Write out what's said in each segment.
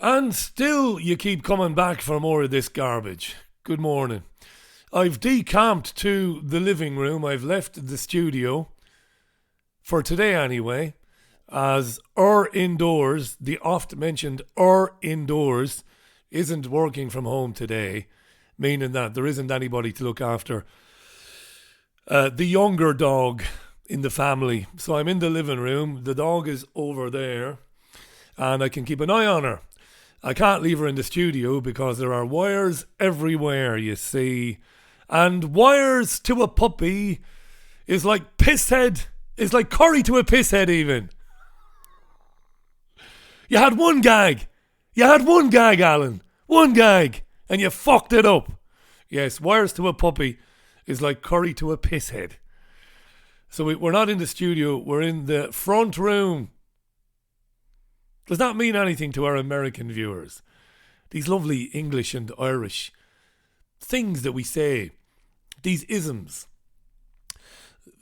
And still you keep coming back for more of this garbage. Good morning. I've decamped to the living room. I've left the studio, for today anyway, as indoors, the oft-mentioned indoors, isn't working from home today, meaning that there isn't anybody to look after the younger dog in the family. So I'm in the living room. The dog is over there, and I can keep an eye on her. I can't leave her in the studio because there are wires everywhere, you see. And wires to a puppy is like pisshead. It's like curry to a pisshead even. You had one gag, Alan. One gag. And you fucked it up. Yes, wires to a puppy is like curry to a pisshead. So we're not in the studio. We're in the front room. Does that mean anything to our American viewers? These lovely English and Irish things that we say. These isms.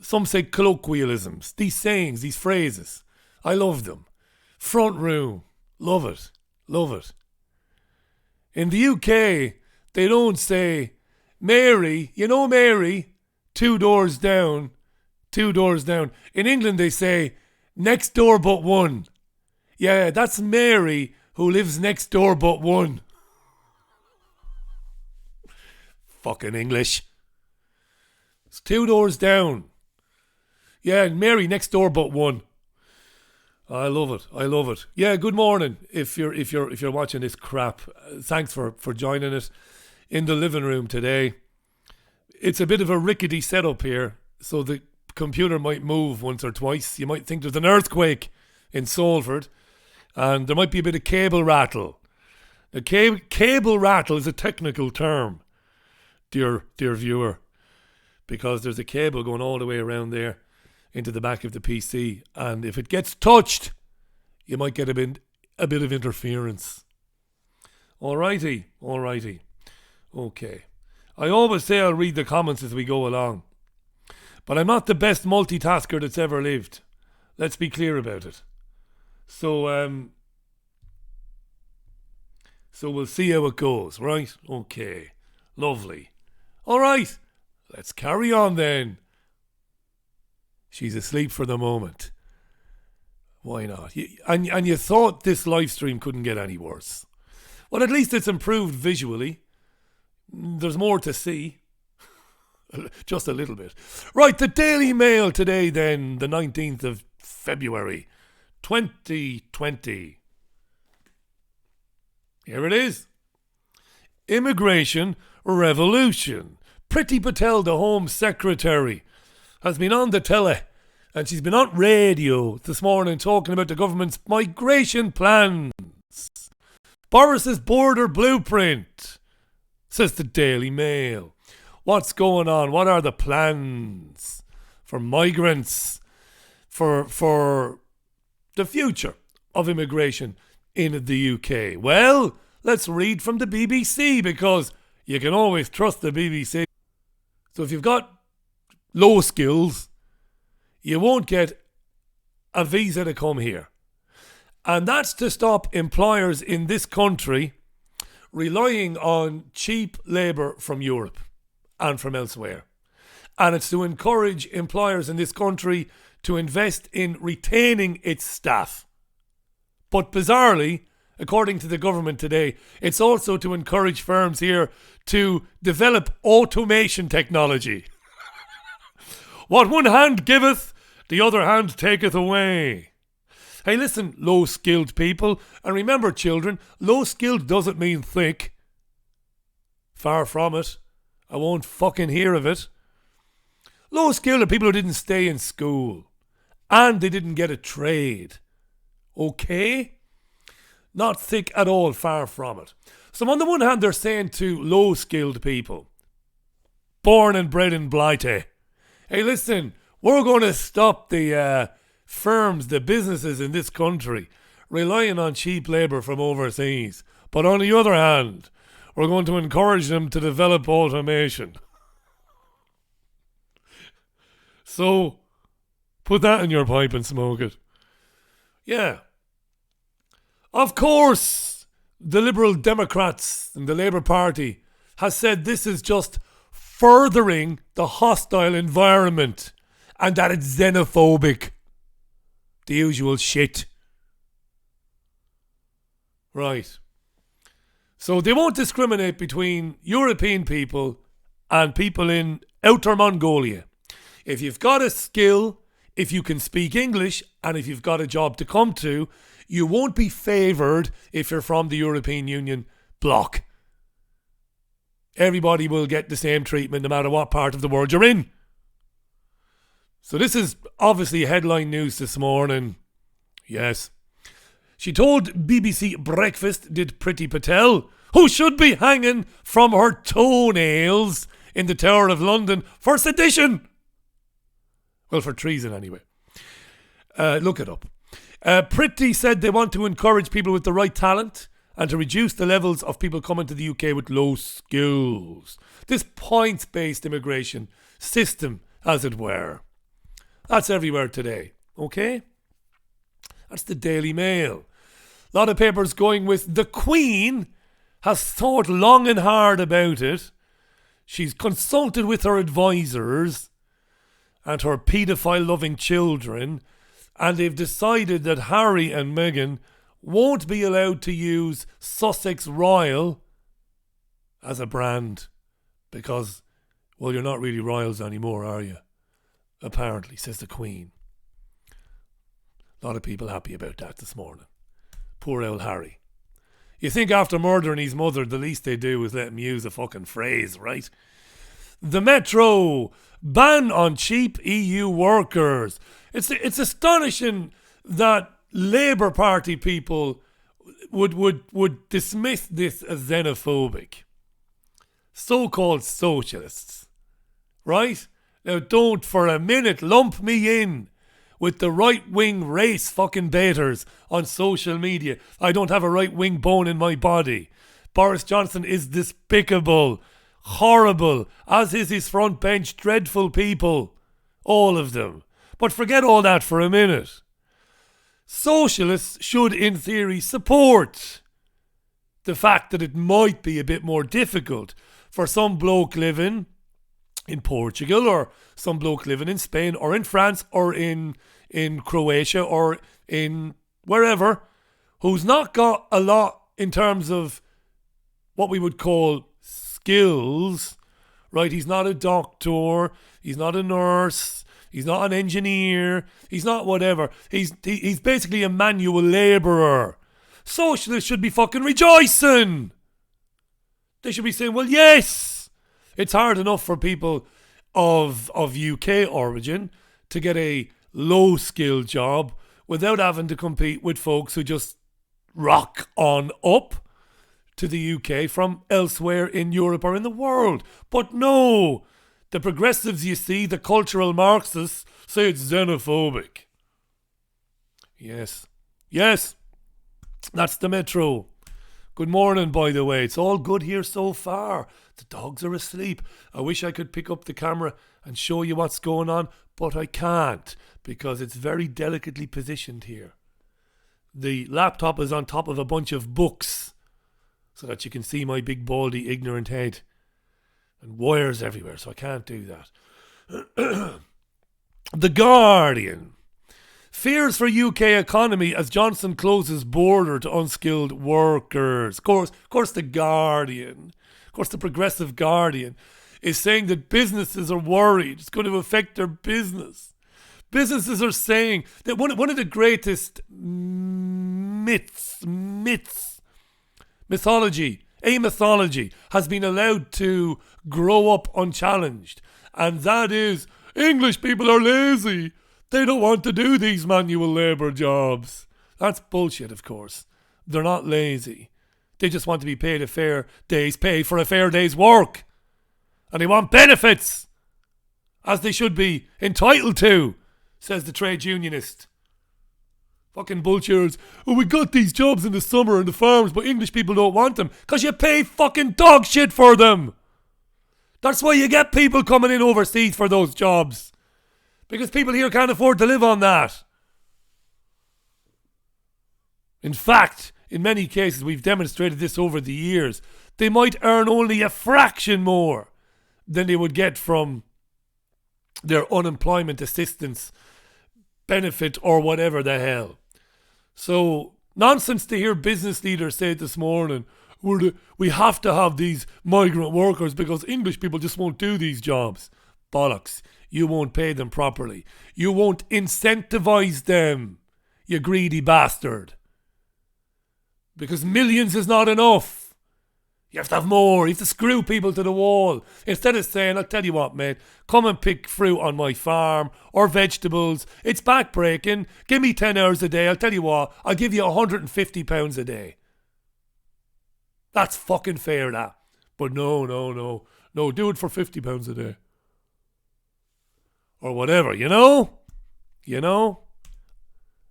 Some say colloquialisms. These sayings, these phrases. I love them. Front room. Love it. Love it. In the UK, they don't say, Mary, you know Mary, 2 doors down, 2 doors down. In England, they say, next door but one. Yeah, that's Mary who lives next door but one. Fucking English. It's 2 doors down. Yeah, Mary next door but one. I love it. I love it. Yeah, good morning. If you're watching this crap, thanks for joining it in the living room today. It's a bit of a rickety setup here, so the computer might move once or twice. You might think there's an earthquake in Salford, and there might be a bit of cable rattle. The cable rattle is a technical term, dear viewer, because there's a cable going all the way around there into the back of the PC, and if it gets touched, you might get a bit of interference. Alrighty. Okay. I always say I'll read the comments as we go along, but I'm not the best multitasker that's ever lived. Let's be clear about it. So we'll see how it goes, right? Okay. Lovely. Alright. Let's carry on then. She's asleep for the moment. Why not? And you thought this live stream couldn't get any worse. Well, at least it's improved visually. There's more to see. Just a little bit. Right, the Daily Mail today then, the 19th of February, 2020. Here it is. Immigration revolution. Priti Patel, the Home Secretary, has been on the telly, and she's been on radio this morning talking about the government's migration plans. Boris's border blueprint, says the Daily Mail. What's going on? What are the plans for migrants, for the future of immigration in the UK? Well, let's read from the BBC, because you can always trust the BBC. So if you've got low skills, you won't get a visa to come here. And that's to stop employers in this country relying on cheap labour from Europe and from elsewhere. And it's to encourage employers in this country to invest in retaining its staff. But bizarrely, according to the government today, it's also to encourage firms here to develop automation technology. What one hand giveth, the other hand taketh away. Hey, listen, low-skilled people. And remember, children, low-skilled doesn't mean thick. Far from it. I won't fucking hear of it. Low-skilled are people who didn't stay in school. And they didn't get a trade. Okay? Not thick at all, far from it. So on the one hand, they're saying to low-skilled people, born and bred in Blighty, hey, listen, we're going to stop the firms, the businesses in this country relying on cheap labour from overseas. But on the other hand, we're going to encourage them to develop automation. So, put that in your pipe and smoke it. Yeah. Of course, the Liberal Democrats and the Labour Party has said this is just furthering the hostile environment and that it's xenophobic. The usual shit. Right. So they won't discriminate between European people and people in Outer Mongolia. If you've got a skill, if you can speak English, and if you've got a job to come to, you won't be favoured if you're from the European Union bloc. Everybody will get the same treatment no matter what part of the world you're in. So this is obviously headline news this morning. Yes. She told BBC Breakfast, did Priti Patel, who should be hanging from her toenails in the Tower of London for sedition. Well, for treason anyway. Look it up. Priti said they want to encourage people with the right talent and to reduce the levels of people coming to the UK with low skills. This points-based immigration system, as it were. That's everywhere today, okay? That's the Daily Mail. A lot of papers going with the Queen has thought long and hard about it. She's consulted with her advisors and her paedophile-loving children, and they've decided that Harry and Meghan won't be allowed to use Sussex Royal as a brand because, well, you're not really royals anymore, are you? Apparently, says the Queen. A lot of people happy about that this morning. Poor old Harry. You think after murdering his mother, the least they do is let him use a fucking phrase, right? The Metro, ban on cheap EU workers. It's astonishing that Labour Party people would dismiss this as xenophobic. So-called socialists, right? Now don't for a minute lump me in with the right-wing race fucking baiters on social media. I don't have a right-wing bone in my body. Boris Johnson is despicable, horrible, as is his front bench, dreadful people. All of them. But forget all that for a minute. Socialists should, in theory, support the fact that it might be a bit more difficult for some bloke living in Portugal or some bloke living in Spain or in France or in Croatia or in wherever who's not got a lot in terms of what we would call skills, right? He's not a doctor, he's not a nurse, he's not an engineer, he's not whatever. He's basically a manual labourer. Socialists should be fucking rejoicing. They should be saying, well, yes, it's hard enough for people of UK origin to get a low-skill job without having to compete with folks who just rock on up to the UK from elsewhere in Europe or in the world. But no, the progressives, you see, the cultural Marxists, say it's xenophobic. Yes, that's the Metro. Good morning, by the way. It's all good here so far. The dogs are asleep. I wish I could pick up the camera and show you what's going on, but I can't because it's very delicately positioned here. The laptop is on top of a bunch of books so that you can see my big, baldy, ignorant head. And wires everywhere, so I can't do that. The Guardian. Fears for UK economy as Johnson closes border to unskilled workers. Of course, the Guardian, of course, the progressive Guardian is saying that businesses are worried. It's going to affect their business. Businesses are saying that one of the greatest mythology has been allowed to grow up unchallenged. And that is, English people are lazy. They don't want to do these manual labour jobs. That's bullshit, of course. They're not lazy. They just want to be paid a fair day's pay for a fair day's work. And they want benefits, as they should be entitled to, says the trade unionist. Fucking bullshitters. Oh, we got these jobs in the summer in the farms, but English people don't want them because you pay fucking dog shit for them. That's why you get people coming in overseas for those jobs. Because people here can't afford to live on that. In fact, in many cases, we've demonstrated this over the years, they might earn only a fraction more than they would get from their unemployment assistance benefit or whatever the hell. So, nonsense to hear business leaders say this morning, we have to have these migrant workers because English people just won't do these jobs. Bollocks. You won't pay them properly. You won't incentivize them, you greedy bastard. Because millions is not enough. You have to have more. You have to screw people to the wall. Instead of saying, I'll tell you what, mate, come and pick fruit on my farm or vegetables. It's backbreaking. Give me 10 hours a day. I'll tell you what, I'll give you £150 a day. That's fucking fair, that. But no, do it for £50 a day. Or whatever, you know?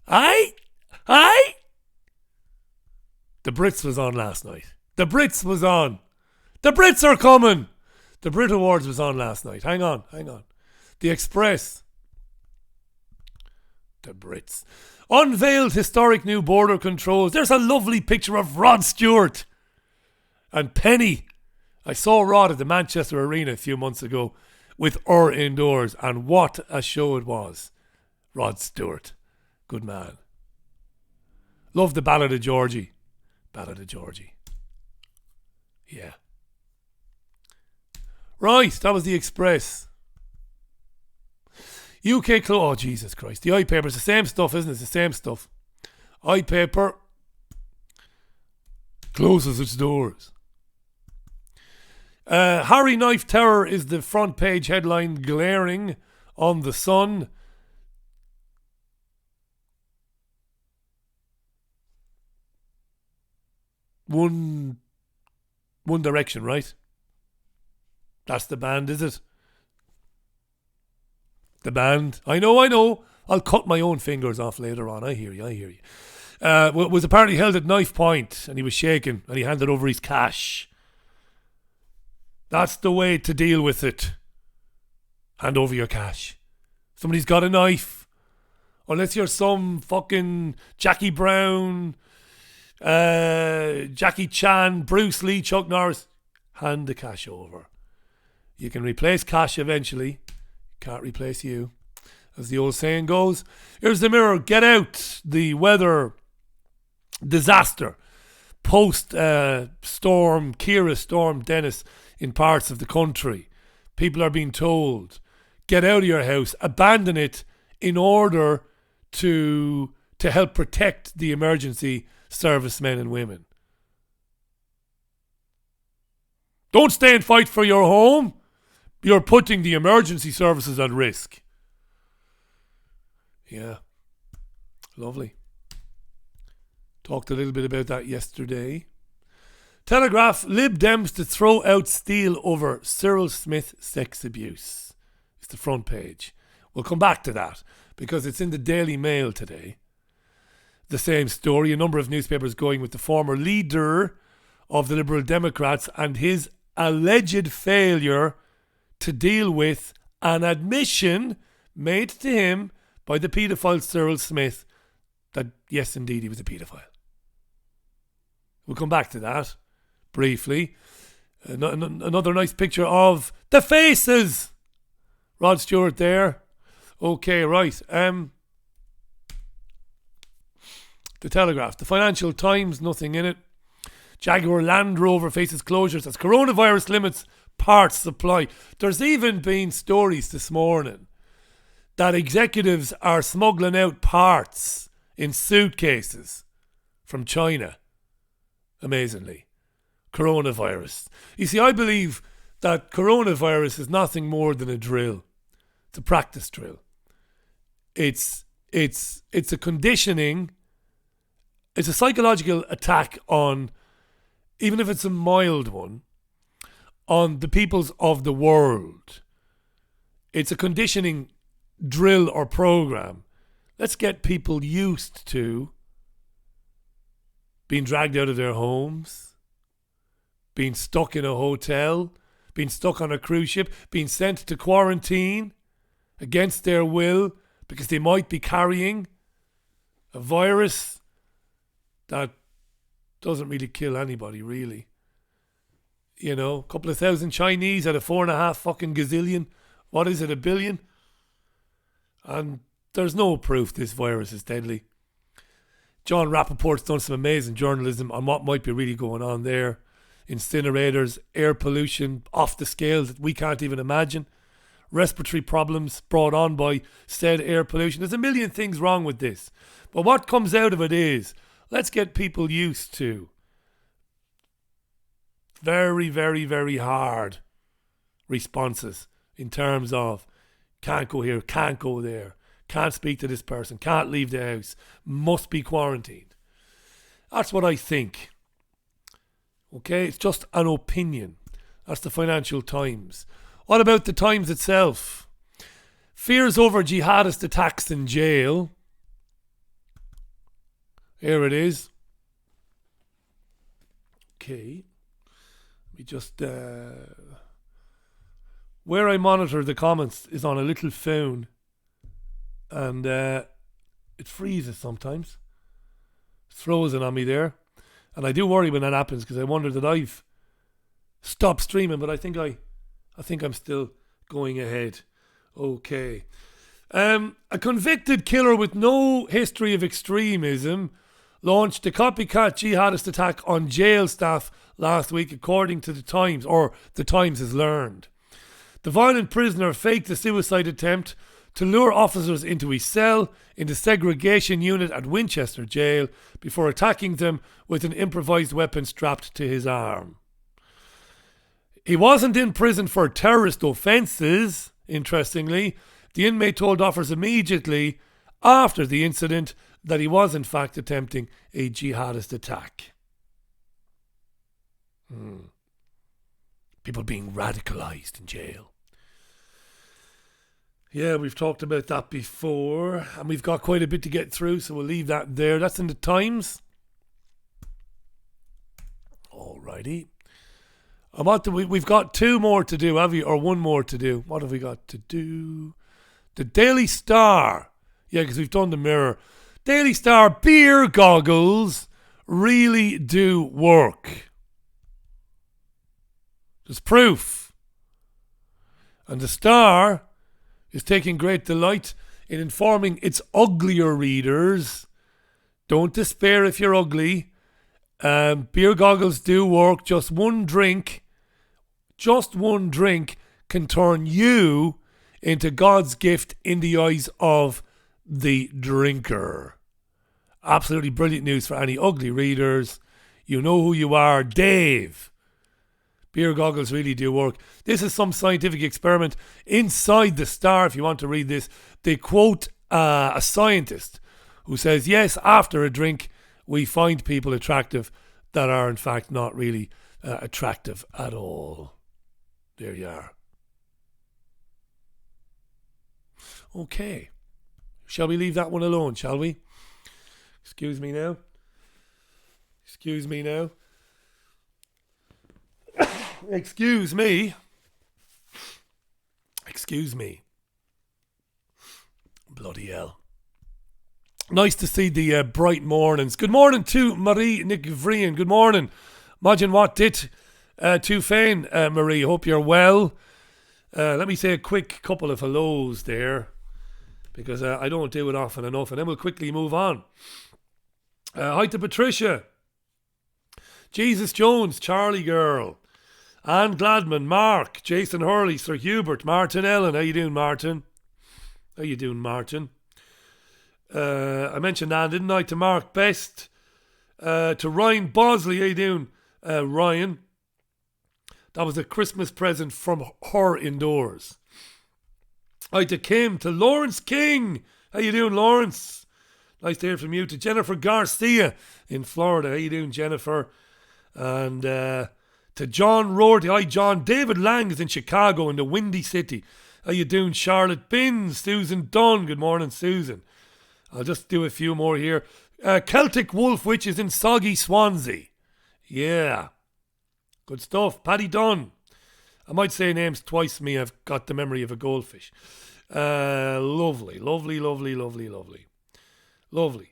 Aye? The Brits was on last night. The Brits was on. The Brits are coming. The Brit Awards was on last night. Hang on. The Express. The Brits. Unveiled historic new border controls. There's a lovely picture of Rod Stewart and Penny. I saw Rod at the Manchester Arena a few months ago with her indoors, and what a show it was. Rod Stewart. Good man. Love the Ballad of Georgie. Yeah. Right, that was the Express. UK oh Jesus Christ. The iPaper's the same stuff, isn't it? It's the same stuff. iPaper closes its doors. Harry Knife Terror is the front page headline glaring on the Sun. One Direction, right? That's the band, is it? The band. I know. I'll cut my own fingers off later on. I hear you. Was apparently held at knife point, and he was shaking, and he handed over his cash. That's the way to deal with it. Hand over your cash. Somebody's got a knife. Unless you're some fucking Jackie Brown, Jackie Chan, Bruce Lee, Chuck Norris. Hand the cash over. You can replace cash eventually. Can't replace you, as the old saying goes. Here's the Mirror. Get out the weather disaster post storm Kira, storm Dennis in parts of the country. People are being told, get out of your house, abandon it in order to help protect the emergency servicemen and women. Don't stay and fight for your home. You're putting the emergency services at risk. Yeah. Lovely. Talked a little bit about that yesterday. Telegraph, Lib Dems to throw out steel over Cyril Smith sex abuse. It's the front page. We'll come back to that because it's in the Daily Mail today. The same story. A number of newspapers going with the former leader of the Liberal Democrats and his alleged failure to deal with an admission made to him by the paedophile Cyril Smith that yes, indeed, he was a paedophile. We'll come back to that briefly. Another nice picture of the faces. Rod Stewart there. Okay, right. The Telegraph. The Financial Times, nothing in it. Jaguar Land Rover faces closures as coronavirus limits parts supply. There's even been stories this morning that executives are smuggling out parts in suitcases from China. Amazingly. Coronavirus. You see, I believe that coronavirus is nothing more than a drill. It's a practice drill. It's a conditioning. It's a psychological attack on, even if it's a mild one, on the peoples of the world. It's a conditioning drill or program. Let's get people used to being dragged out of their homes, being stuck in a hotel, being stuck on a cruise ship, being sent to quarantine against their will because they might be carrying a virus that Doesn't really kill anybody, really. You know, a couple of thousand Chinese out of 4.5 fucking gazillion. What is it, a billion? And there's no proof this virus is deadly. John Rappaport's done some amazing journalism on what might be really going on there. Incinerators, air pollution off the scale that we can't even imagine. Respiratory problems brought on by said air pollution. There's a million things wrong with this. But what comes out of it is, let's get people used to very, very, very hard responses in terms of can't go here, can't go there, can't speak to this person, can't leave the house, must be quarantined. That's what I think. Okay, it's just an opinion. That's the Financial Times. What about the Times itself? Fears over jihadist attacks in jail. Here it is. Okay. Let me just... where I monitor the comments is on a little phone. And it freezes sometimes. It's frozen on me there. And I do worry when that happens because I wonder that I've stopped streaming, but I think I'm still going ahead. Okay. A convicted killer with no history of extremism launched a copycat jihadist attack on jail staff last week, according to the Times, or the Times has learned. The violent prisoner faked a suicide attempt to lure officers into his cell in the segregation unit at Winchester Jail before attacking them with an improvised weapon strapped to his arm. He wasn't in prison for terrorist offences, interestingly. The inmate told officers immediately after the incident that he was in fact attempting a jihadist attack. People being radicalised in jail. Yeah, we've talked about that before, and we've got quite a bit to get through, so we'll leave that there. That's in the Times. Alrighty. We've got 2 more to do, have we? Or 1 more to do. What have we got to do? The Daily Star. Yeah, because we've done the Mirror. Daily Star, beer goggles really do work. There's proof. And the Star is taking great delight in informing its uglier readers. Don't despair if you're ugly. Beer goggles do work. Just one drink can turn you into God's gift in the eyes of the drinker. Absolutely brilliant news for any ugly readers. You know who you are, Dave. Beer goggles really do work. This is some scientific experiment inside the Star. If you want to read this, they quote a scientist who says, yes, after a drink, we find people attractive that are in fact not really attractive at all. There you are. Okay. Shall we leave that one alone, shall we? Excuse me now. Excuse me. Bloody hell. Nice to see the bright mornings. Good morning to Marie Nick-Vrian. Good morning. Imagine what did to Fane, Marie. Hope you're well. Let me say a quick couple of hellos there, because I don't do it often enough, and then we'll quickly move on. Hi to Patricia. Jesus Jones, Charlie Girl. Anne Gladman, Mark, Jason Hurley, Sir Hubert, Martin Ellen. How you doing, Martin? I mentioned Anne, didn't I? To Mark Best. To Ryan Bosley. How you doing, Ryan? That was a Christmas present from her indoors. Hi to Kim. To Lawrence King. How you doing, Lawrence? Nice to hear from you. To Jennifer Garcia in Florida. How you doing, Jennifer? And to John Rorty. Hi, John. David Lang is in Chicago, in the Windy City. How you doing, Charlotte Binns? Susan Dunn. Good morning, Susan. I'll just do a few more here. Celtic Wolf Witch is in soggy Swansea. Yeah. Good stuff. Paddy Dunn. I might say names twice me. I've got the memory of a goldfish. Lovely.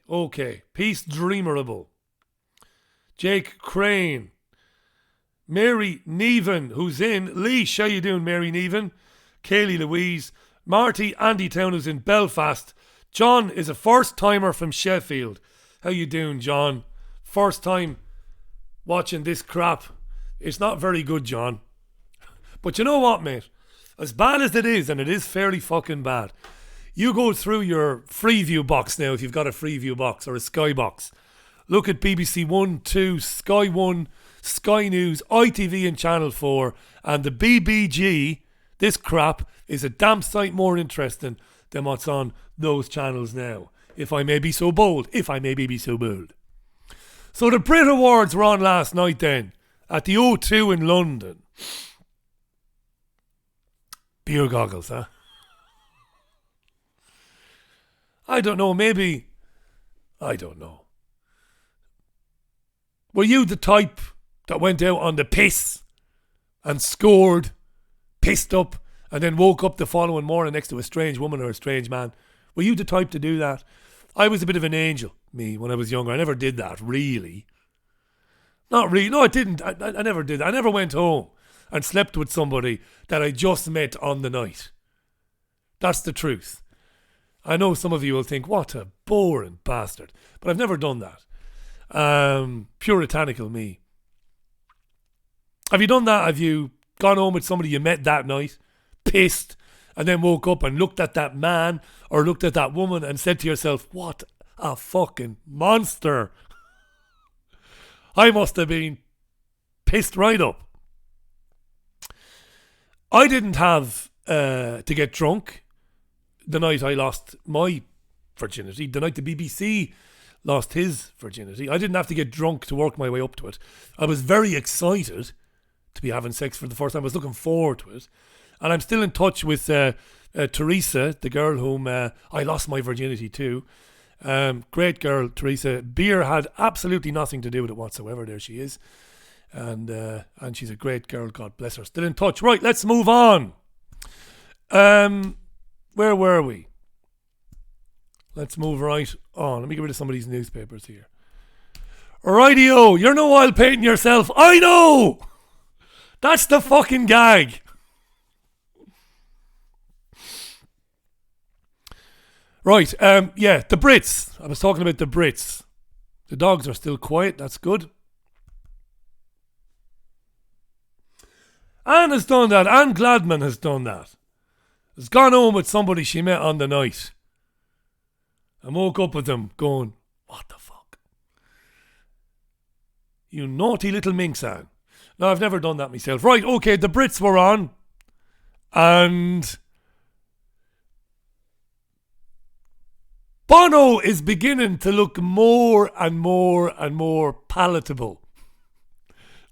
Okay. Peace Dreamerable. Jake Crane, Mary Neven, who's in Leash. How you doing, Mary Neven? Kaylee Louise, Marty Andy Town, who's in Belfast. John is a first timer from Sheffield. How you doing, John? First time watching this crap. It's not very good, John. But you know what, mate? As bad as it is, and it is fairly fucking bad, you go through your Freeview box now, if you've got a Freeview box or a Sky box. Look at BBC 1, 2, Sky 1, Sky News, ITV and Channel 4, and the BBG. This crap is a damn sight more interesting than what's on those channels now. If I may be so bold. So the Brit Awards were on last night then, at the O2 in London. Beer goggles, huh? I don't know, maybe... I don't know. Were you the type that went out on the piss and scored, pissed up, and then woke up the following morning next to a strange woman or a strange man? Were you the type to do that? I was a bit of an angel, me, when I was younger. I never did that, really. Not really. No, I didn't. I never did. I never went home and slept with somebody that I just met on the night. That's the truth. I know some of you will think, what a boring bastard. But I've never done that. Puritanical me. Have you done that? Have you gone home with somebody you met that night, pissed, and then woke up and looked at that man or looked at that woman and said to yourself, what a fucking monster. I must have been pissed right up. I didn't have to get drunk the night I lost my virginity, the night the BBC lost his virginity. I didn't have to get drunk to work my way up to it. I was very excited to be having sex for the first time. I was looking forward to it. And I'm still in touch with Teresa, the girl whom I lost my virginity to. Great girl, Teresa. Beer had absolutely nothing to do with it whatsoever. There she is. And she's a great girl, God bless her. Still in touch. Right, let's move on. Where were we? Let's move right on. Let me get rid of some of these newspapers here. Rightio, you're no while painting yourself. I know! That's the fucking gag. Right, yeah, the Brits. I was talking about the Brits. The dogs are still quiet, that's good. Anne has done that. Anne Gladman has done that. Has gone home with somebody she met on the night and woke up with them going, what the fuck? You naughty little minx, Anne. No, I've never done that myself. Right, okay, the Brits were on and Bono is beginning to look more and more and more palatable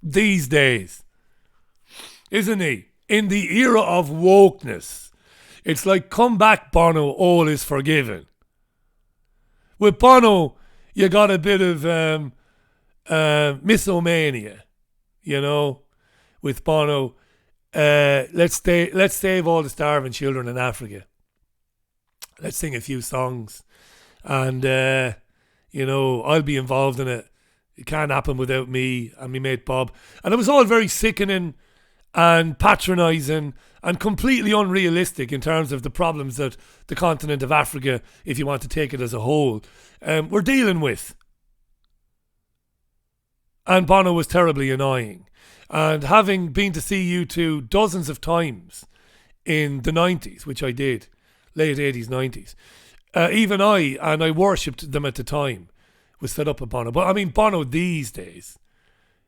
these days, isn't he? In the era of wokeness. It's like, come back, Bono, all is forgiven. With Bono, you got a bit of misomania, you know, with Bono. Let's save all the starving children in Africa. Let's sing a few songs. And, you know, I'll be involved in it. It can't happen without me and my mate Bob. And it was all very sickening and patronising and completely unrealistic in terms of the problems that the continent of Africa, if you want to take it as a whole, we're dealing with. And Bono was terribly annoying. And having been to see U2 dozens of times in the 90s, which I did, late 80s, 90s, even I worshipped them at the time, was fed up with Bono. But I mean, Bono these days,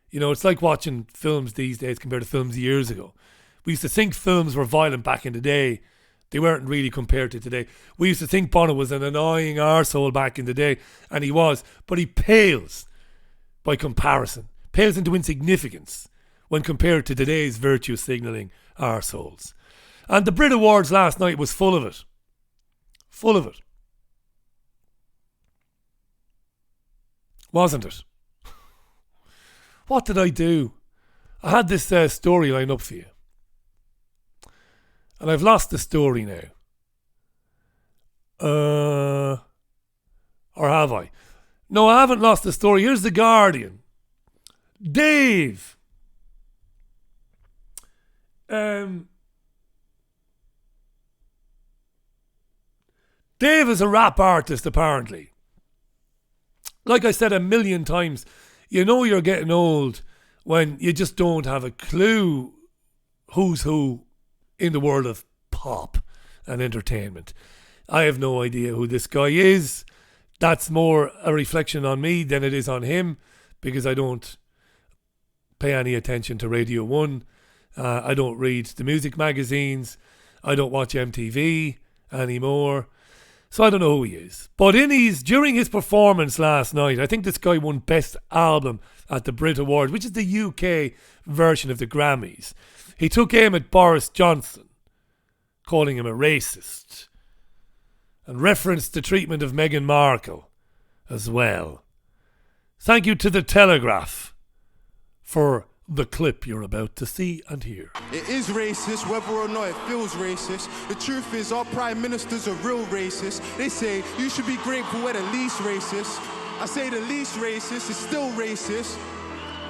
you know, it's like watching films these days compared to films years ago. We used to think films were violent back in the day. They weren't really compared to today. We used to think Bono was an annoying arsehole back in the day, and he was. But he pales by comparison, pales into insignificance when compared to today's virtue signalling arseholes. And the Brit Awards last night was full of it. Full of it. Wasn't it? What did I do? I had this story lined up for you. And I've lost the story now. Or have I? No, I haven't lost the story. Here's The Guardian. Dave. Dave is a rap artist, apparently. Like I said a million times, you know you're getting old when you just don't have a clue who's who in the world of pop and entertainment. I have no idea who this guy is. That's more a reflection on me than it is on him, because I don't pay any attention to Radio 1. I don't read the music magazines. I don't watch MTV anymore. So I don't know who he is. But during his performance last night, I think this guy won Best Album at the Brit Awards, which is the UK version of the Grammys. He took aim at Boris Johnson, calling him a racist, and referenced the treatment of Meghan Markle as well. Thank you to The Telegraph for the clip you're about to see and hear. It is racist, whether or not it feels racist. The truth is, our prime ministers are real racist. They say you should be grateful we're the least racist. I say the least racist is still racist.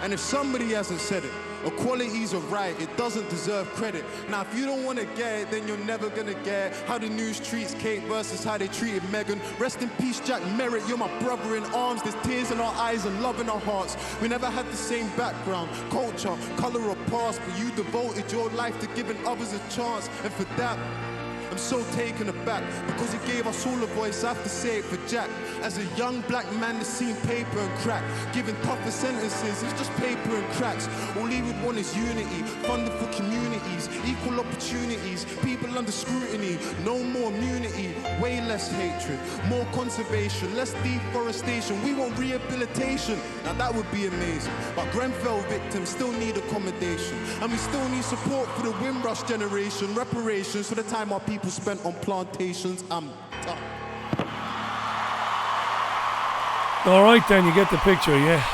And if somebody hasn't said it, equality's a right, it doesn't deserve credit. Now, if you don't want to get it, then you're never going to get how the news treats Kate versus how they treated Meghan. Rest in peace, Jack Merritt, you're my brother in arms. There's tears in our eyes and love in our hearts. We never had the same background, culture, colour or past, but you devoted your life to giving others a chance. And for that, I'm so taken aback, because he gave us all a voice. I have to say it for Jack. As a young black man that's seen paper and crack, giving tougher sentences, it's just paper and cracks. All he would want is unity, funding for communities, equal opportunities, people under scrutiny, no more immunity, way less hatred, more conservation, less deforestation. We want rehabilitation, now that would be amazing. But Grenfell victims still need accommodation, and we still need support for the Windrush generation, reparations for the time our people spent on plantations. I'm done. All right, then, you get the picture, yeah?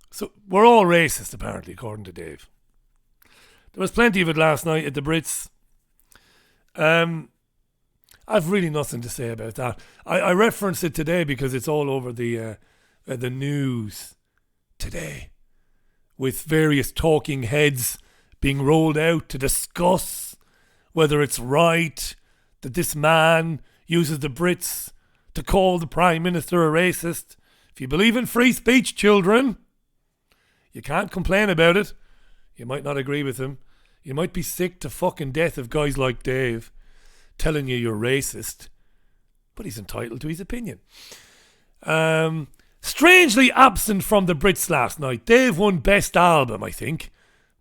So, we're all racist, apparently, according to Dave. There was plenty of it last night at the Brits. I've really nothing to say about that. I referenced it today because it's all over the news today, with various talking heads being rolled out to discuss whether it's right that this man uses the Brits to call the Prime Minister a racist. If you believe in free speech, children, you can't complain about it. You might not agree with him. You might be sick to fucking death of guys like Dave telling you you're racist, but he's entitled to his opinion. Strangely absent from the Brits last night. Dave won Best Album, I think.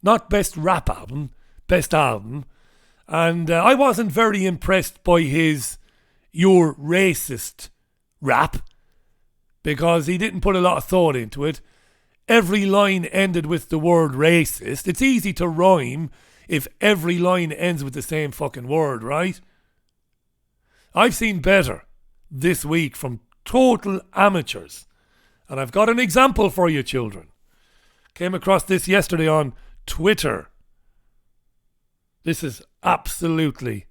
Not Best Rap Album, Best Album. And I wasn't very impressed by his "you're racist" rap, because he didn't put a lot of thought into it. Every line ended with the word racist. It's easy to rhyme if every line ends with the same fucking word, right? I've seen better this week from total amateurs, and I've got an example for you, children. Came across this yesterday on Twitter. This is absolutely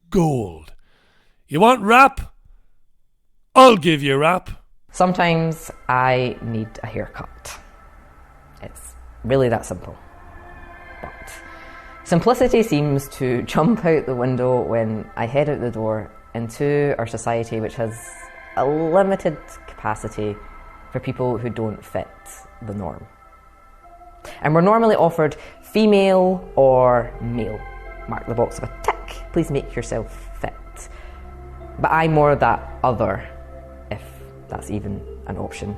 gold. You want rap? I'll give you rap. Sometimes I need a haircut. It's really that simple. But simplicity seems to jump out the window when I head out the door into our society, which has a limited capacity for people who don't fit the norm. And we're normally offered female or male. Mark the box of a tick. Please make yourself fit. But I'm more that other, if that's even an option.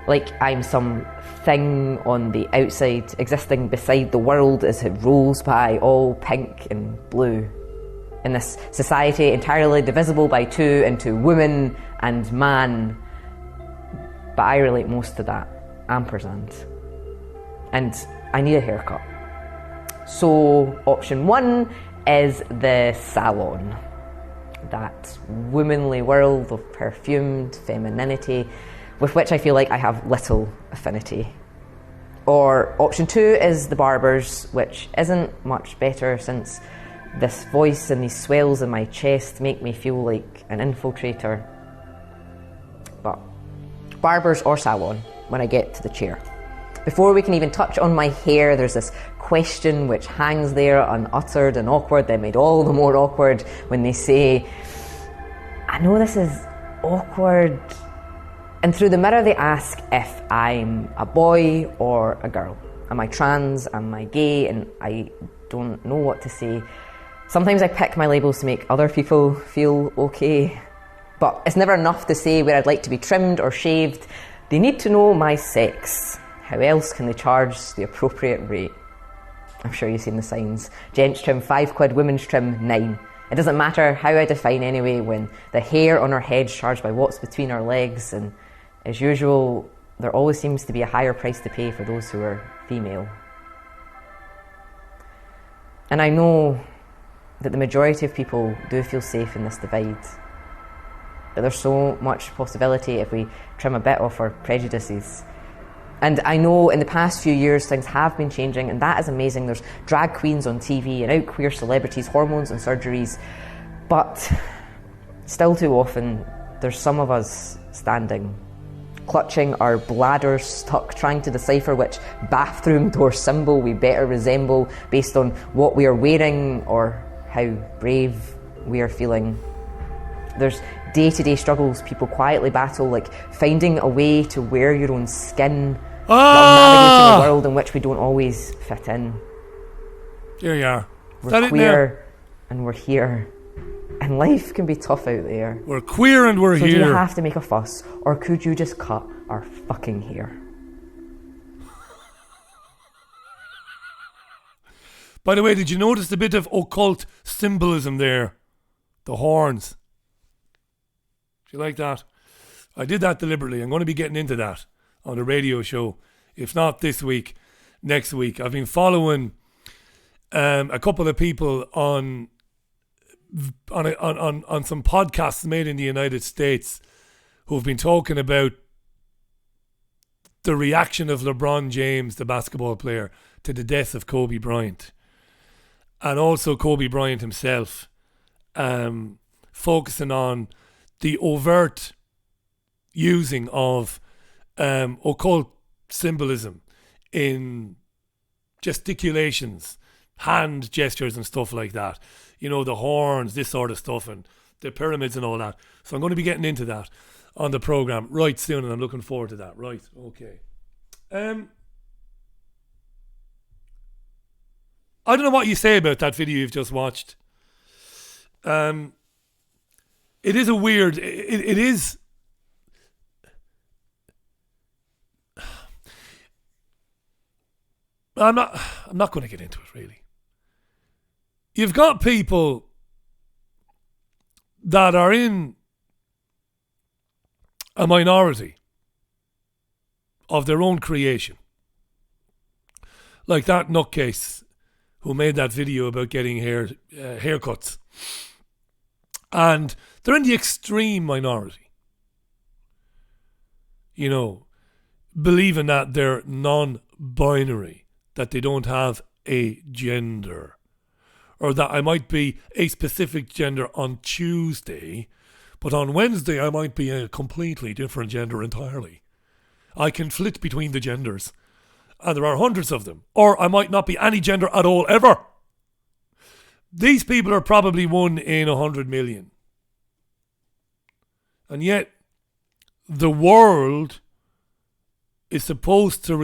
Like I'm some thing on the outside, existing beside the world as it rolls by, all pink and blue. In this society entirely divisible by two into woman and man. But I relate most to that ampersand. And I need a haircut. So option one is the salon. That womanly world of perfumed femininity with which I feel like I have little affinity. Or option two is the barbers, which isn't much better since this voice and these swells in my chest make me feel like an infiltrator. But barbers or salon when I get to the chair. Before we can even touch on my hair, there's this question which hangs there unuttered and awkward, then made all the more awkward when they say, I know this is awkward. And through the mirror they ask if I'm a boy or a girl. Am I trans? Am I gay? And I don't know what to say. Sometimes I pick my labels to make other people feel okay. But it's never enough to say where I'd like to be trimmed or shaved. They need to know my sex. How else can they charge the appropriate rate? I'm sure you've seen the signs. Gents trim £5, women's trim 9. It doesn't matter how I define anyway when the hair on our head's charged by what's between our legs, and as usual, there always seems to be a higher price to pay for those who are female. And I know that the majority of people do feel safe in this divide. But there's so much possibility if we trim a bit off our prejudices. And I know in the past few years things have been changing, and that is amazing. There's drag queens on TV and out queer celebrities, hormones and surgeries. But still too often, there's some of us standing, clutching our bladders stuck, trying to decipher which bathroom door symbol we better resemble based on what we are wearing or how brave we are feeling. There's day-to-day struggles people quietly battle, like finding a way to wear your own skin while navigating a world in which we don't always fit in. Here you are. We're queer and we're here. And life can be tough out there. We're queer and we're so here. Do you have to make a fuss, or could you just cut our fucking hair? By the way, did you notice the bit of occult symbolism there? The horns. Do you like that? I did that deliberately. I'm going to be getting into that on the radio show. If not this week, next week. I've been following a couple of people on some podcasts made in the United States who've been talking about the reaction of LeBron James, the basketball player, to the death of Kobe Bryant. And also Kobe Bryant himself, focusing on the overt using of occult symbolism in gesticulations, hand gestures and stuff like that. You know, the horns, this sort of stuff, and the pyramids and all that. So I'm going to be getting into that on the programme right soon, and I'm looking forward to that. Right, okay. I don't know what you say about that video you've just watched. It is a weird... It is... I'm not going to get into it, really. You've got people that are in a minority of their own creation. Like that nutcase who made that video about getting haircuts. And they're in the extreme minority. You know, believing that they're non-binary, that they don't have a gender, or that I might be a specific gender on Tuesday, but on Wednesday I might be a completely different gender entirely. I can flit between the genders, and there are hundreds of them. Or I might not be any gender at all, ever. These people are probably 1 in 100 million. And yet, the world is supposed to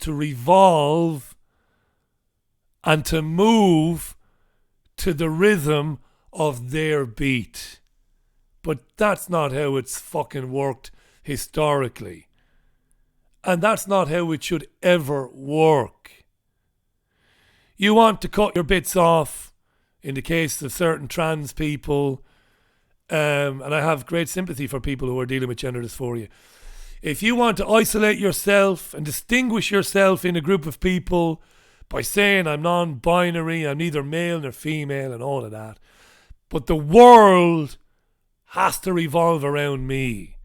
revolve and to move to the rhythm of their beat. But that's not how it's fucking worked historically. And that's not how it should ever work. You want to cut your bits off, in the case of certain trans people, and I have great sympathy for people who are dealing with gender dysphoria. If you want to isolate yourself and distinguish yourself in a group of people by saying I'm non-binary, I'm neither male nor female and all of that, but the world has to revolve around me,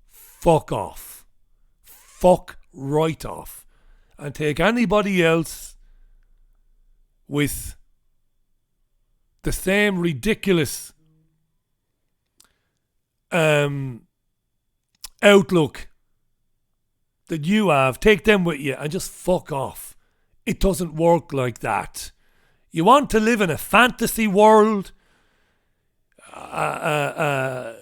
fuck off. Fuck right off. And take anybody else with the same ridiculous outlook that you have, take them with you and just fuck off. It doesn't work like that. You want to live in a fantasy world, a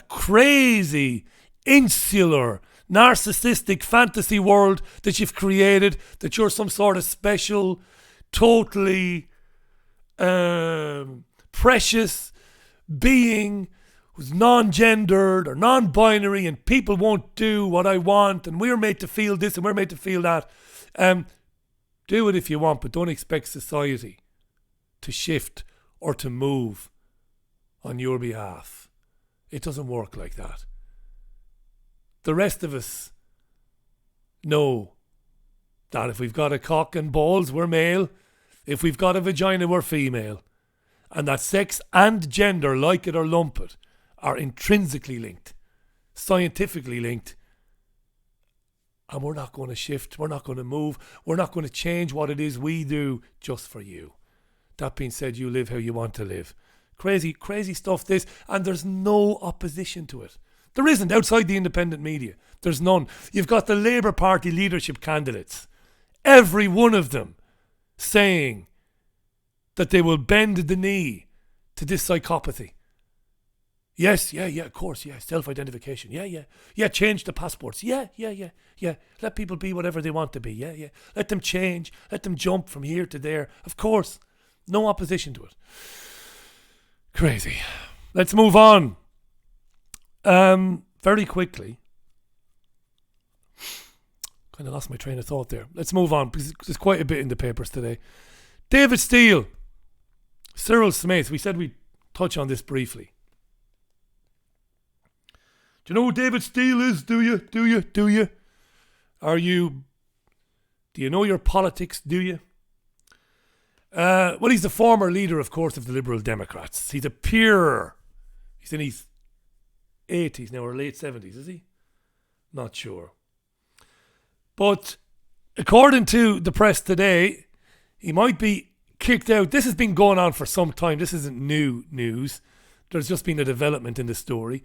crazy, insular, narcissistic fantasy world that you've created, that you're some sort of special, totally precious being who's non-gendered or non-binary, and people won't do what I want, and we're made to feel this and we're made to feel that. Do it if you want, but don't expect society to shift or to move on your behalf. It doesn't work like that. The rest of us know that if we've got a cock and balls, we're male. If we've got a vagina, we're female. And that sex and gender, like it or lump it, are intrinsically linked, scientifically linked. And we're not going to shift, we're not going to move, we're not going to change what it is we do just for you. That being said, you live how you want to live. Crazy, crazy stuff this, and there's no opposition to it. There isn't outside the independent media. There's none. You've got the Labour Party leadership candidates, every one of them saying that they will bend the knee to this psychopathy. Yes, of course, self-identification, change the passports, yeah, let people be whatever they want to be, let them change, let them jump from here to there, of course, no opposition to it. Crazy. Let's move on. Very quickly. Kind of lost my train of thought there. Let's move on, because there's quite a bit in the papers today. David Steele, Cyril Smith, we said we'd touch on this briefly. Do you know who David Steele is? Do you? Do you know your politics? Do you? Well, he's the former leader, of course, of the Liberal Democrats. He's a peer. He's in his 80s now, or late 70s, is he? Not sure. But according to the press today, he might be kicked out. This has been going on for some time. This isn't new news. There's just been a development in the story.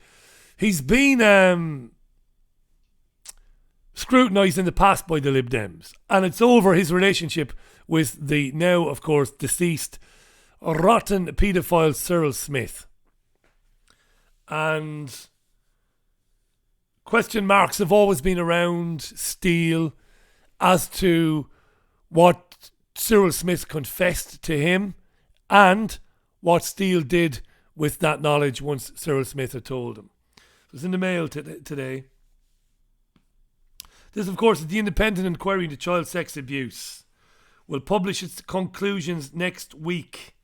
He's been scrutinised in the past by the Lib Dems, and it's over his relationship with the now, of course, deceased rotten paedophile Cyril Smith. And question marks have always been around Steele as to what Cyril Smith confessed to him and what Steele did with that knowledge once Cyril Smith had told him. It was in the Mail today. This, of course, is the independent inquiry into child sex abuse. Will publish its conclusions next week.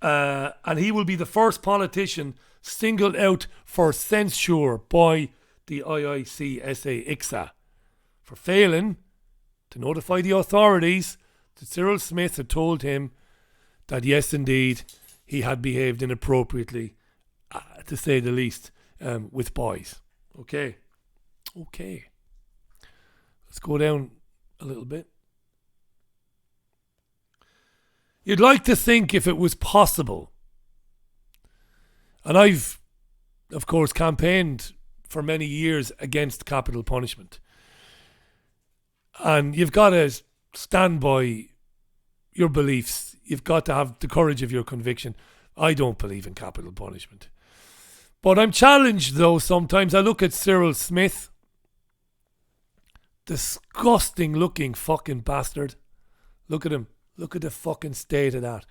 And he will be the first politician singled out for censure by the IICSA for failing to notify the authorities that Cyril Smith had told him that yes, indeed, he had behaved inappropriately, to say the least, with boys. Okay. Let's go down a little bit. You'd like to think if it was possible, and I've, of course, campaigned for many years against capital punishment, and you've got to stand by your beliefs. You've got to have the courage of your conviction. I don't believe in capital punishment. But I'm challenged, though, sometimes. I look at Cyril Smith, disgusting looking fucking bastard. Look at him. Look at the fucking state of that.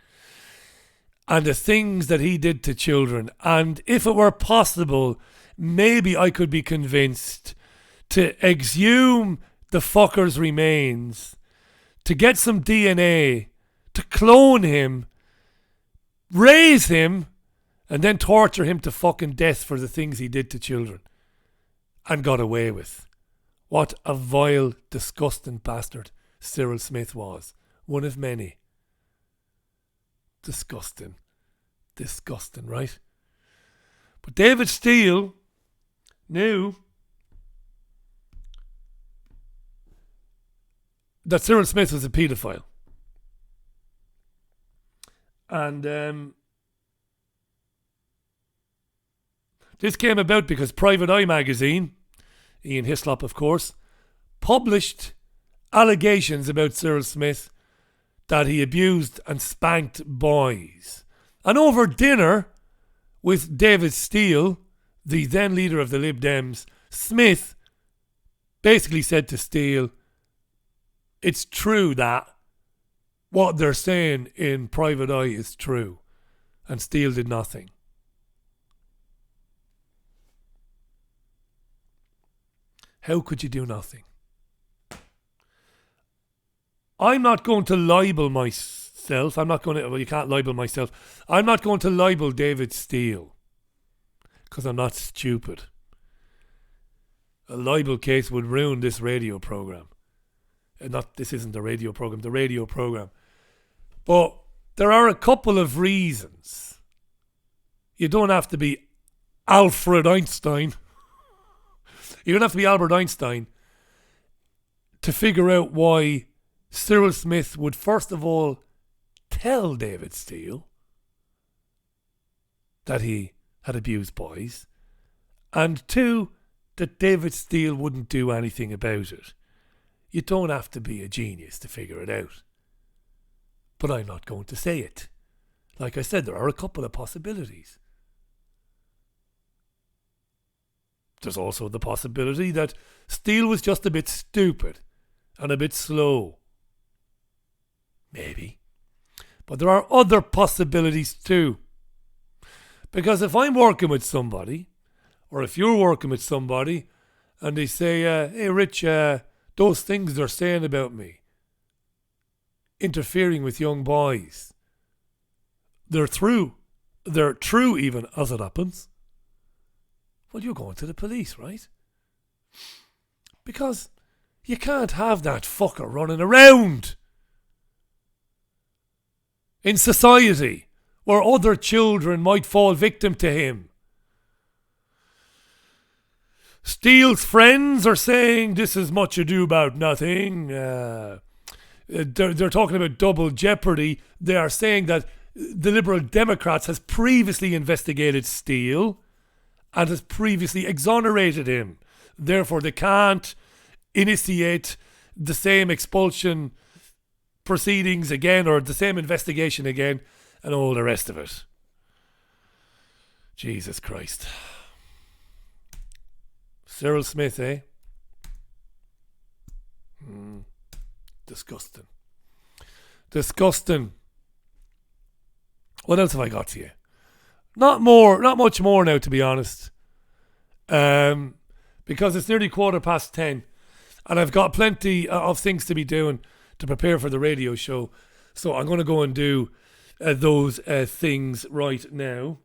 And the things that he did to children. And if it were possible, maybe I could be convinced to exhume the fucker's remains, to get some DNA, to clone him, raise him, and then torture him to fucking death for the things he did to children. And got away with. What a vile, disgusting bastard Cyril Smith was. One of many. Disgusting, right? But David Steele knew that Cyril Smith was a paedophile. And this came about because Private Eye magazine Ian Hislop, of course, published allegations about Cyril Smith that he abused and spanked boys. And over dinner with David Steele, the then leader of the Lib Dems, Smith basically said to Steele, it's true that what they're saying in Private Eye is true. And Steele did nothing. How could you do nothing? I'm not going to libel myself. You can't libel myself. I'm not going to libel David Steele because I'm not stupid. A libel case would ruin this radio program. This isn't the radio program, the radio program. But there are a couple of reasons. You don't have to be Alfred Einstein. You don't have to be Albert Einstein to figure out why Cyril Smith would first of all tell David Steele that he had abused boys, and two, that David Steele wouldn't do anything about it. You don't have to be a genius to figure it out. But I'm not going to say it. Like I said, there are a couple of possibilities. There's also the possibility that Steele was just a bit stupid and a bit slow. Maybe. But there are other possibilities too. Because if I'm working with somebody, or if you're working with somebody, and they say, hey Rich, those things they're saying about me, interfering with young boys, they're true even as it happens. Well, you're going to the police, right? Because you can't have that fucker running around in society where other children might fall victim to him. Steele's friends are saying this is much ado about nothing. They're talking about double jeopardy. They are saying that the Liberal Democrats has previously investigated Steele and has previously exonerated him. Therefore, they can't initiate the same expulsion proceedings again or the same investigation again and all the rest of it. Jesus Christ. Cyril Smith, eh? Disgusting. Disgusting. What else have I got to you? Not much more now, to be honest. Because it's nearly 10:15 and I've got plenty of things to be doing to prepare for the radio show. So I'm going to go and do those things right now.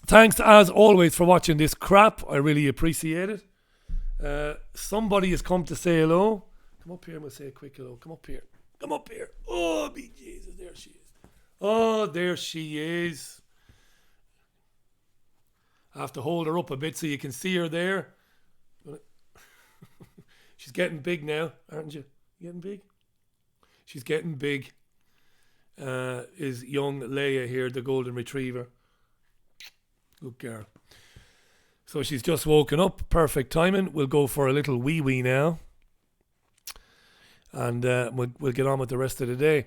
Thanks as always for watching this crap. I really appreciate it. Somebody has come to say hello. Come up here and we'll say a quick hello. Come up here. Come up here. Oh, be Jesus. There she is. Oh, there she is. I have to hold her up a bit so you can see her there. She's getting big now, aren't you? Getting big? She's getting big. Is young Leia here, the golden retriever. Good girl. So she's just woken up. Perfect timing. We'll go for a little wee now. And we'll get on with the rest of the day.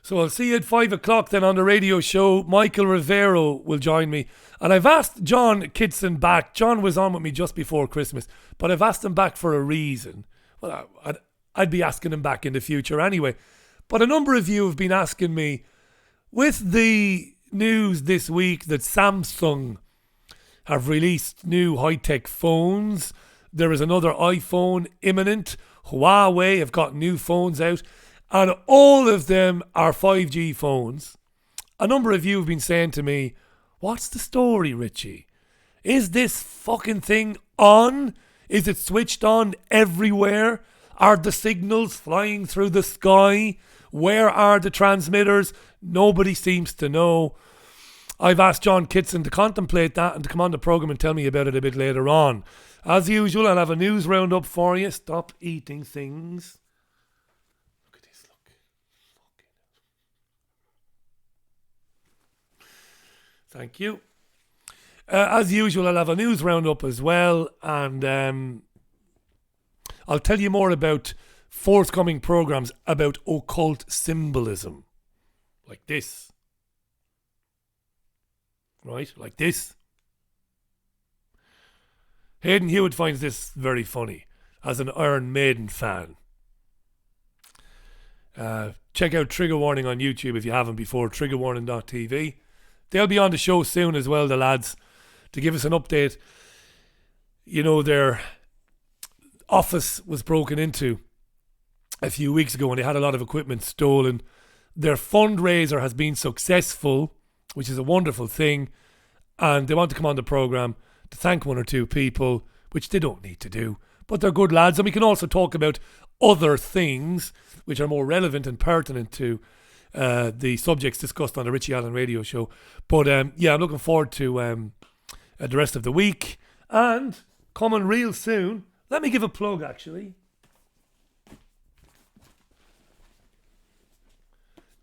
So I'll see you at 5 o'clock then on the radio show. Michael Rivero will join me. And I've asked John Kitson back. John was on with me just before Christmas. But I've asked him back for a reason. Well, I'd be asking him back in the future anyway. But a number of you have been asking me, with the news this week that Samsung have released new high-tech phones. There is another iPhone imminent. Huawei have got new phones out. And all of them are 5G phones. A number of you have been saying to me, what's the story, Richie? Is this fucking thing on? Is it switched on everywhere? Are the signals flying through the sky? Where are the transmitters? Nobody seems to know. I've asked John Kitson to contemplate that and to come on the programme and tell me about it a bit later on. As usual, I'll have a news roundup for you. Stop eating things. Look at this, look. Thank you. As usual, I'll have a news roundup as well. And I'll tell you more about forthcoming programmes about occult symbolism. Like this. Right? Like this. Hayden Hewitt finds this very funny as an Iron Maiden fan. Check out Trigger Warning on YouTube if you haven't before, triggerwarning.tv. They'll be on the show soon as well, the lads, to give us an update. You know, their office was broken into a few weeks ago and they had a lot of equipment stolen. Their fundraiser has been successful, which is a wonderful thing, and they want to come on the programme to thank one or two people, which they don't need to do, but they're good lads. And we can also talk about other things which are more relevant and pertinent to the subjects discussed on the Richie Allen radio show. But yeah, I'm looking forward to the rest of the week, and coming real soon, let me give a plug actually.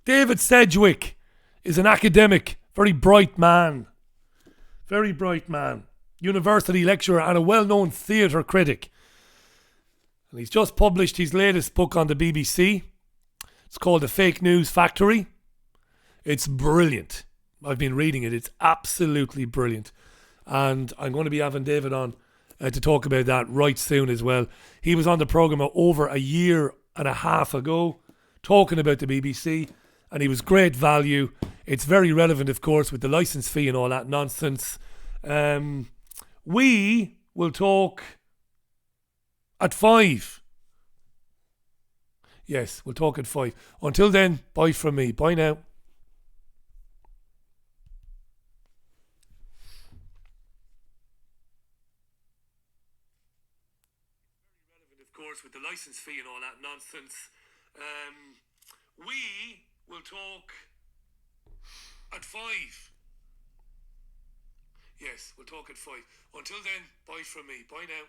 David Sedgwick is an academic, very bright man. Very bright man. University lecturer and a well-known theatre critic. And he's just published his latest book on the BBC. It's called The Fake News Factory. It's brilliant. I've been reading it. It's absolutely brilliant. And I'm going to be having David on to talk about that right soon as well. He was on the programme over a year and a half ago talking about the BBC, and he was great value. It's very relevant, of course, with the licence fee and all that nonsense. We will talk at 5. Yes, we'll talk at 5. Until then, bye from me. Bye now. Of course, with the licence fee and all that nonsense. We will talk at 5. Yes, we'll talk at 5. Until then, bye from me. Bye now.